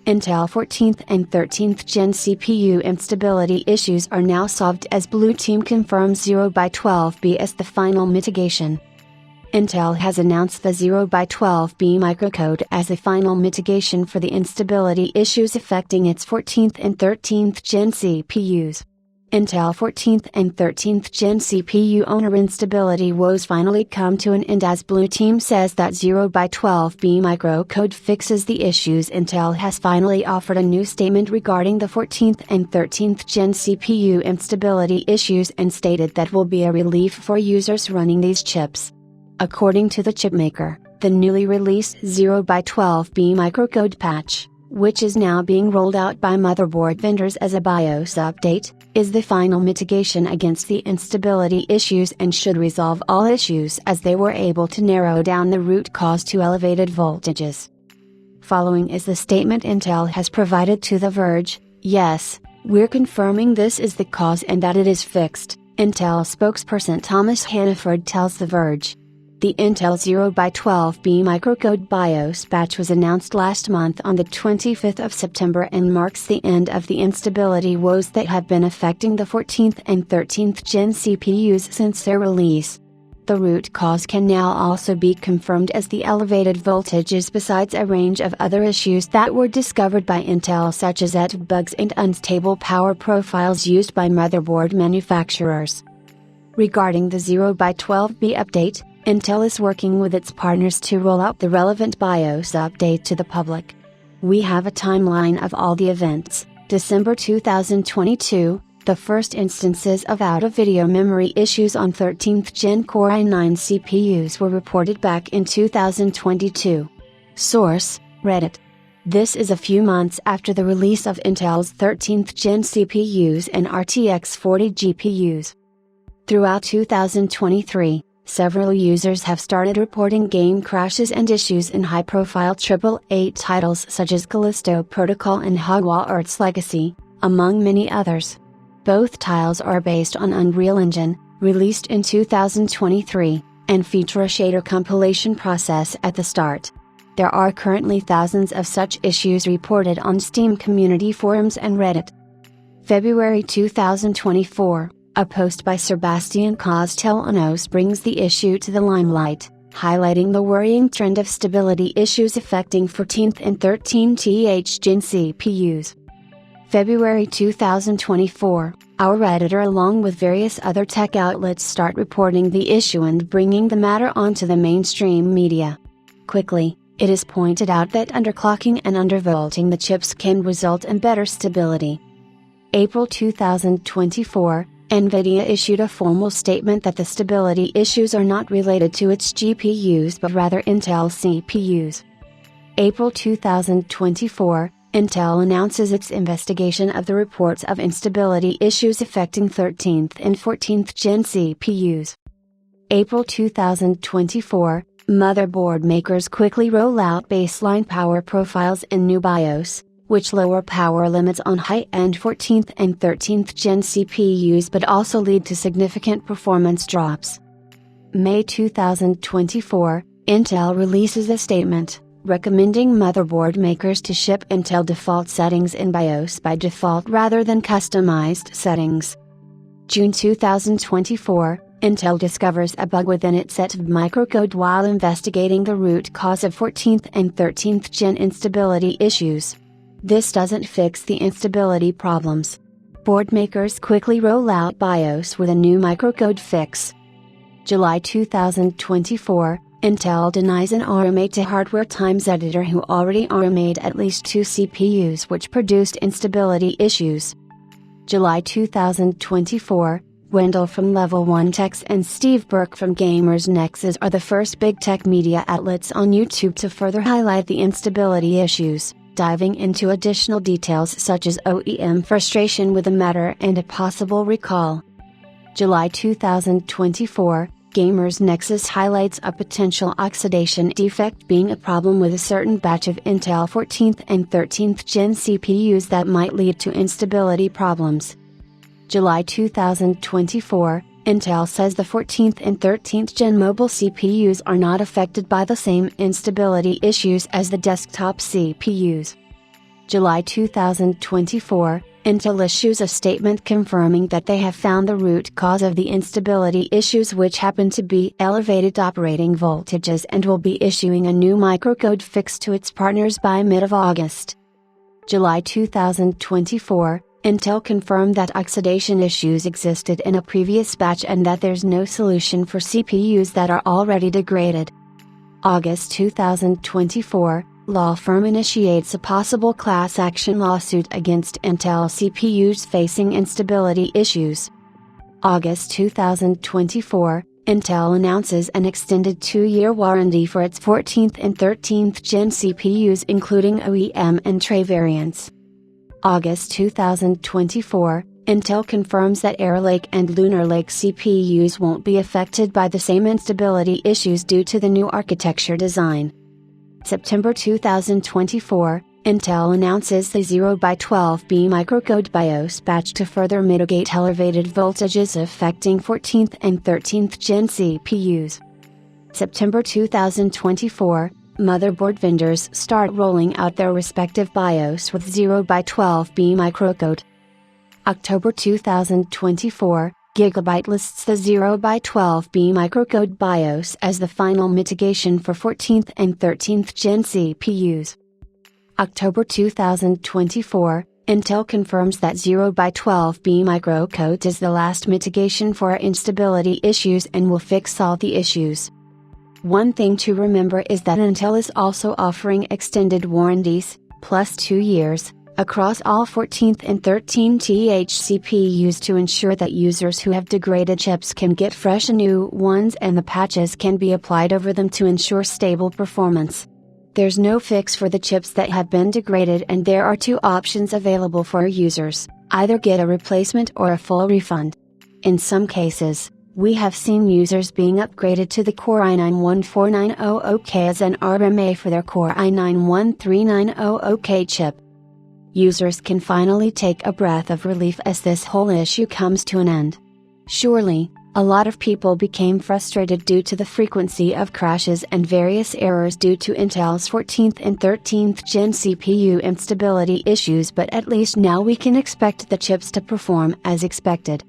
Intel 14th and 13th Gen CPU instability issues are now solved as Blue Team confirms 0x12B as the final mitigation. Intel has announced the 0x12B microcode as a final mitigation for the instability issues affecting its 14th and 13th Gen CPUs. Intel 14th and 13th Gen CPU owner instability woes finally come to an end as Blue Team says that 0x12B microcode fixes the issues. Intel has finally offered a new statement regarding the 14th and 13th Gen CPU instability issues and stated that will be a relief for users running these chips. According to the chipmaker, the newly released 0x12B microcode patch, which is now being rolled out by motherboard vendors as a BIOS update, is the final mitigation against the instability issues and should resolve all issues as they were able to narrow down the root cause to elevated voltages. Following is the statement Intel has provided to The Verge: "Yes, we're confirming this is the cause and that it is fixed," Intel spokesperson Thomas Hannaford tells The Verge. The Intel 0x12B microcode BIOS patch was announced last month on the 25th of September and marks the end of the instability woes that have been affecting the 14th and 13th Gen CPUs since their release. The root cause can now also be confirmed as the elevated voltages besides a range of other issues that were discovered by Intel such as ET bugs and unstable power profiles used by motherboard manufacturers. Regarding the 0x12B update, Intel is working with its partners to roll out the relevant BIOS update to the public. We have a timeline of all the events. December 2022, the first instances of out-of-video memory issues on 13th Gen Core i9 CPUs were reported back in 2022. Source: Reddit. This is a few months after the release of Intel's 13th Gen CPUs and RTX 40 GPUs. Throughout 2023, several users have started reporting game crashes and issues in high-profile AAA titles such as Callisto Protocol and Hogwarts Legacy, among many others. Both titles are based on Unreal Engine, released in 2023, and feature a shader compilation process at the start. There are currently thousands of such issues reported on Steam community forums and Reddit. February 2024. A post by Sebastian Castellanos brings the issue to the limelight, highlighting the worrying trend of stability issues affecting 14th and 13th Gen CPUs. February 2024, our Redditor along with various other tech outlets start reporting the issue and bringing the matter onto the mainstream media. Quickly, it is pointed out that underclocking and undervolting the chips can result in better stability. April 2024, NVIDIA issued a formal statement that the stability issues are not related to its GPUs but rather Intel CPUs. April 2024, Intel announces its investigation of the reports of instability issues affecting 13th and 14th Gen CPUs. April 2024, motherboard makers quickly roll out baseline power profiles in new BIOS, which lower power limits on high-end 14th and 13th Gen CPUs but also lead to significant performance drops. May 2024, Intel releases a statement, recommending motherboard makers to ship Intel default settings in BIOS by default rather than customized settings. June 2024, Intel discovers a bug within its set of microcode while investigating the root cause of 14th and 13th Gen instability issues. This doesn't fix the instability problems. Board makers quickly roll out BIOS with a new microcode fix. July 2024, Intel denies an RMA to Hardware Times editor who already RMA'd at least two CPUs which produced instability issues. July 2024, Wendell from Level 1 Techs and Steve Burke from Gamers Nexus are the first big tech media outlets on YouTube to further highlight the instability issues, diving into additional details such as OEM frustration with the matter and a possible recall. July 2024, Gamers Nexus highlights a potential oxidation defect being a problem with a certain batch of Intel 14th and 13th Gen CPUs that might lead to instability problems. July 2024, Intel says the 14th and 13th Gen mobile CPUs are not affected by the same instability issues as the desktop CPUs. July 2024, Intel issues a statement confirming that they have found the root cause of the instability issues, which happen to be elevated operating voltages, and will be issuing a new microcode fix to its partners by mid of August. July 2024, Intel confirmed that oxidation issues existed in a previous batch and that there's no solution for CPUs that are already degraded. August 2024, law firm initiates a possible class action lawsuit against Intel CPUs facing instability issues. August 2024, Intel announces an extended 2-year warranty for its 14th and 13th Gen CPUs, including OEM and tray variants. August 2024, Intel confirms that Arrow Lake and Lunar Lake CPUs won't be affected by the same instability issues due to the new architecture design. September 2024, Intel announces the 0x12B microcode BIOS patch to further mitigate elevated voltages affecting 14th and 13th Gen CPUs. September 2024, motherboard vendors start rolling out their respective BIOS with 0x12B microcode. October 2024, Gigabyte lists the 0x12B microcode BIOS as the final mitigation for 14th and 13th Gen CPUs. October 2024, Intel confirms that 0x12B microcode is the last mitigation for instability issues and will fix all the issues. One thing to remember is that Intel is also offering extended warranties, plus 2 years, across all 14th and 13th CPUs to ensure that users who have degraded chips can get fresh new ones, and the patches can be applied over them to ensure stable performance. There's no fix for the chips that have been degraded, and there are 2 options available for users: either get a replacement or a full refund. In some cases, we have seen users being upgraded to the Core i9-14900K as an RMA for their Core i9-13900K chip. Users can finally take a breath of relief as this whole issue comes to an end. Surely, a lot of people became frustrated due to the frequency of crashes and various errors due to Intel's 14th and 13th Gen CPU instability issues, but at least now we can expect the chips to perform as expected.